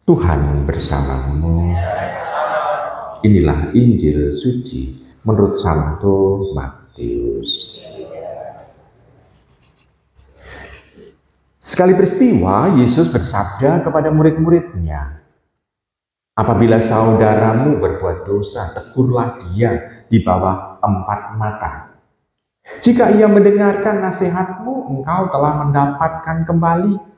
Tuhan bersamamu. Inilah Injil suci menurut Santo Matius. Sekali peristiwa, Yesus bersabda kepada murid-muridnya, "Apabila saudaramu berbuat dosa, tegurlah dia di bawah 4 mata. Jika ia mendengarkan nasihatmu, engkau telah mendapatkan kembali.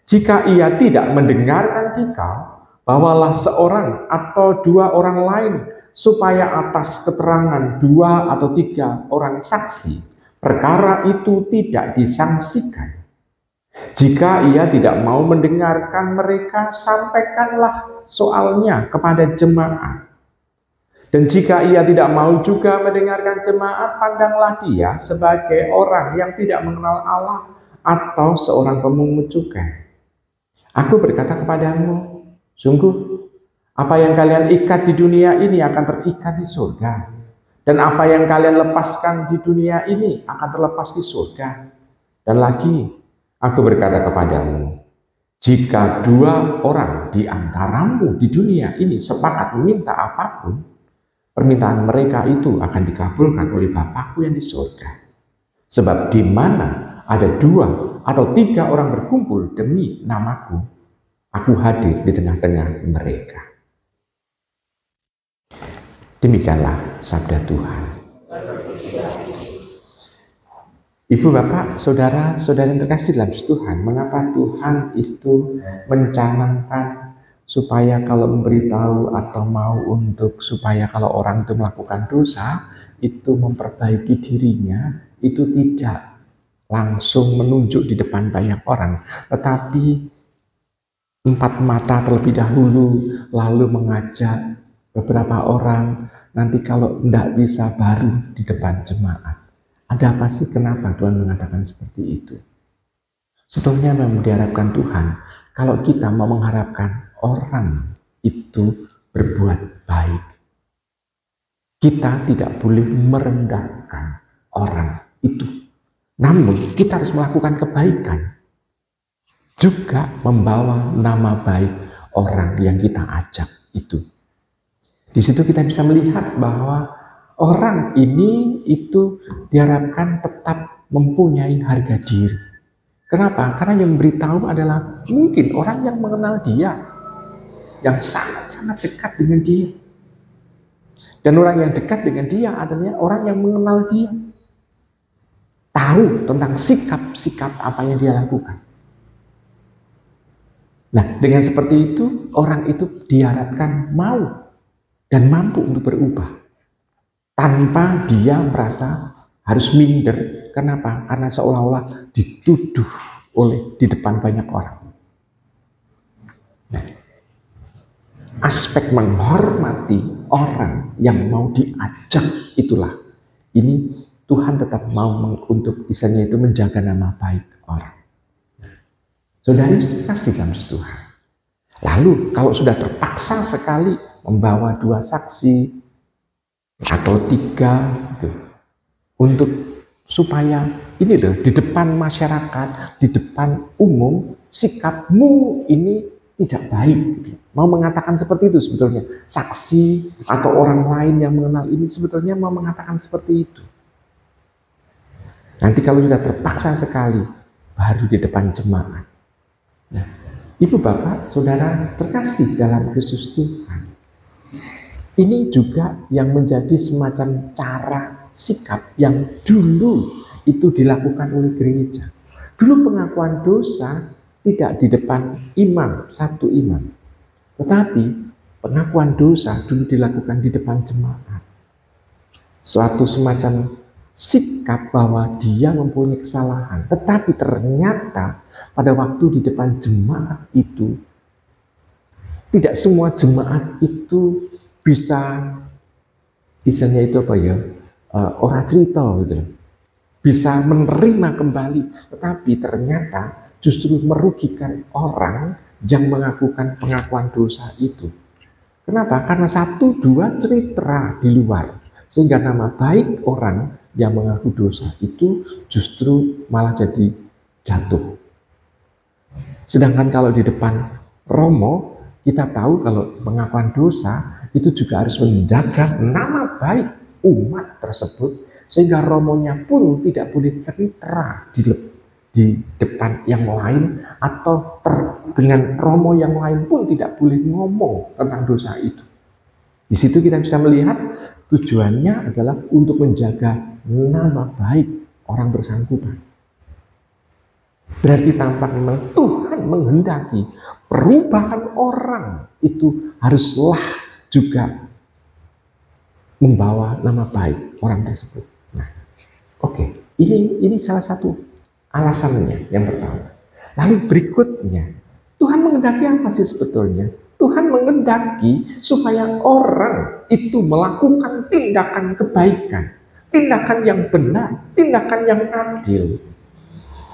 Jika ia tidak mendengarkan engkau, bawalah seorang atau 2 orang lain, supaya atas keterangan 2 atau 3 orang saksi, perkara itu tidak disangsikan. Jika ia tidak mau mendengarkan mereka, sampaikanlah soalnya kepada jemaat. Dan jika ia tidak mau juga mendengarkan jemaat, pandanglah dia sebagai orang yang tidak mengenal Allah atau seorang pemungut cukai. Aku berkata kepadamu, sungguh, apa yang kalian ikat di dunia ini akan terikat di surga. Dan apa yang kalian lepaskan di dunia ini akan terlepas di surga. Dan lagi, aku berkata kepadamu, jika 2 orang di antaramu di dunia ini sepakat meminta apapun, permintaan mereka itu akan dikabulkan oleh Bapakku yang di surga. Sebab di mana ada 2 atau 3 orang berkumpul demi namaku, aku hadir di tengah-tengah mereka." Demikianlah sabda Tuhan. Ibu, bapak, saudara-saudara yang terkasih dalam Tuhan, mengapa Tuhan itu mencanangkan supaya kalau memberitahu atau mau untuk supaya kalau orang itu melakukan dosa, itu memperbaiki dirinya, itu tidak langsung menunjuk di depan banyak orang, tetapi 4 mata terlebih dahulu, lalu mengajak beberapa orang, nanti kalau tidak bisa baru di depan jemaat. Ada apa sih kenapa Tuhan mengatakan seperti itu? Sebetulnya memang diharapkan Tuhan, kalau kita mau mengharapkan orang itu berbuat baik, kita tidak boleh merendahkan orang itu. Namun kita harus melakukan kebaikan, juga membawa nama baik orang yang kita ajak itu. Di situ kita bisa melihat bahwa orang ini itu diharapkan tetap mempunyai harga diri. Kenapa? Karena yang memberitahu adalah mungkin orang yang mengenal dia, yang sangat-sangat dekat dengan dia. Dan orang yang dekat dengan dia adalah orang yang mengenal dia, tahu tentang sikap-sikap apa yang dia lakukan. Nah, dengan seperti itu, orang itu diharapkan mau dan mampu untuk berubah, tanpa dia merasa harus minder. Kenapa? Karena seolah-olah dituduh di depan banyak orang. Nah, aspek menghormati orang yang mau diajak itulah, ini Tuhan tetap mau untuk misalnya itu menjaga nama baik orang. Saudari kasih dalam Tuhan. Lalu kalau sudah terpaksa sekali membawa 2 saksi atau 3 gitu, untuk supaya ini loh di depan masyarakat, di depan umum, sikapmu ini tidak baik. Mau mengatakan seperti itu sebetulnya. Saksi atau orang lain yang mengenal ini sebetulnya mau mengatakan seperti itu. Nanti kalau sudah terpaksa sekali, baru di depan jemaat. Nah, ibu, bapak, saudara terkasih dalam Kristus Tuhan, ini juga yang menjadi semacam cara sikap yang dulu itu dilakukan oleh gereja. Dulu pengakuan dosa tidak di depan imam, satu imam, tetapi pengakuan dosa dulu dilakukan di depan jemaat. Suatu semacam sikap bahwa dia mempunyai kesalahan, tetapi ternyata pada waktu di depan jemaat itu, tidak semua jemaat itu bisa, misalnya itu apa ya, ora cerita gitu, bisa menerima kembali, tetapi ternyata justru merugikan orang yang mengakukan pengakuan dosa itu. Kenapa? Karena 1, 2 cerita di luar, sehingga nama baik orang yang mengaku dosa itu justru malah jadi jatuh. Sedangkan kalau di depan Romo kita tahu kalau pengakuan dosa itu juga harus menjaga nama baik umat tersebut, sehingga romonya pun tidak boleh cerita di depan yang lain, atau dengan romo yang lain pun tidak boleh ngomong tentang dosa itu. Di situ kita bisa melihat tujuannya adalah untuk menjaga nama baik orang bersangkutan. Berarti tampaknya memang Tuhan menghendaki perubahan orang itu haruslah juga membawa nama baik orang tersebut. Nah, oke, ini salah satu alasannya yang pertama. Lalu berikutnya, Tuhan menghendaki apa sih sebetulnya? Tuhan menghendaki supaya orang itu melakukan tindakan kebaikan, tindakan yang benar, tindakan yang adil.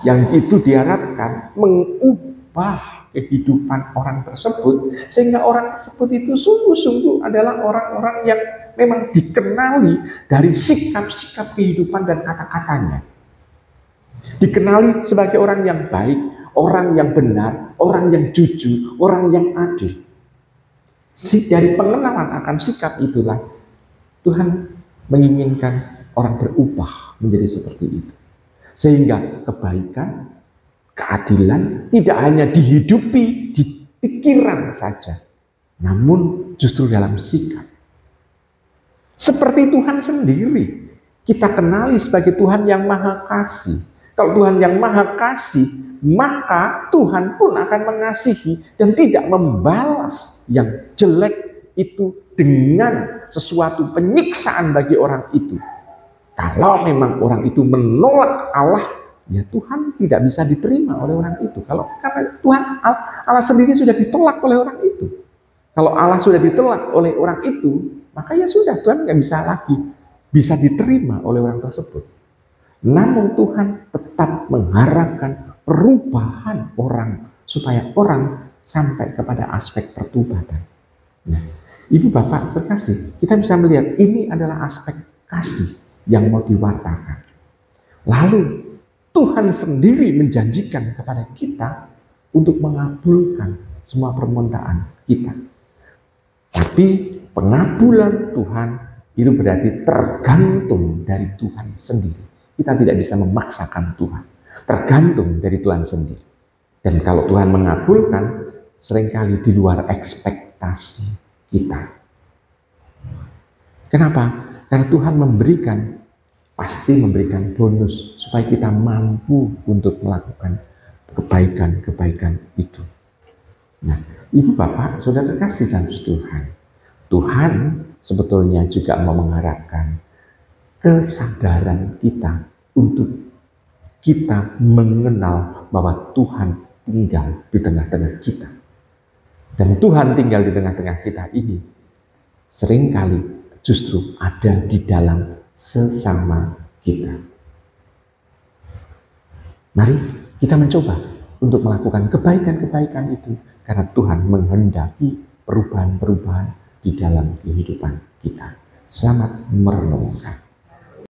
Yang itu diharapkan mengubah kehidupan orang tersebut, sehingga orang tersebut itu sungguh-sungguh adalah orang-orang yang memang dikenali dari sikap-sikap kehidupan dan kata-katanya. Dikenali sebagai orang yang baik, orang yang benar, orang yang jujur, orang yang adil. Dari pengenalan akan sikap itulah Tuhan menginginkan orang berubah menjadi seperti itu. Sehingga kebaikan, keadilan tidak hanya dihidupi di pikiran saja, namun justru dalam sikap. Seperti Tuhan sendiri, kita kenali sebagai Tuhan yang Maha Kasih. Kalau Tuhan yang Maha Kasih, maka Tuhan pun akan mengasihi dan tidak membalas yang jelek itu dengan sesuatu penyiksaan bagi orang itu. Kalau memang orang itu menolak Allah, ya Tuhan tidak bisa diterima oleh orang itu. Karena Tuhan Allah sendiri sudah ditolak oleh orang itu. Kalau Allah sudah ditolak oleh orang itu, maka ya sudah, Tuhan nggak bisa lagi bisa diterima oleh orang tersebut. Namun Tuhan tetap mengharapkan perubahan orang, supaya orang sampai kepada aspek pertobatan. Nah, Ibu Bapak terkasih, kita bisa melihat ini adalah aspek kasih yang mau diwartakan. Lalu Tuhan sendiri menjanjikan kepada kita untuk mengabulkan semua permintaan kita. Tapi pengabulan Tuhan itu berarti tergantung dari Tuhan sendiri. Kita tidak bisa memaksakan Tuhan, tergantung dari Tuhan sendiri. Dan kalau Tuhan mengabulkan, seringkali di luar ekspektasi kita. Kenapa? Karena Tuhan pasti memberikan bonus supaya kita mampu untuk melakukan kebaikan-kebaikan itu. Nah, Ibu Bapak, Saudara terkasih dalam Tuhan, Tuhan sebetulnya juga mau mengharapkan kesadaran kita untuk kita mengenal bahwa Tuhan tinggal di tengah-tengah kita. Dan Tuhan tinggal di tengah-tengah kita ini seringkali justru ada di dalam sesama kita. Mari kita mencoba untuk melakukan kebaikan-kebaikan itu, karena Tuhan menghendaki perubahan-perubahan di dalam kehidupan kita. Selamat merenungkan.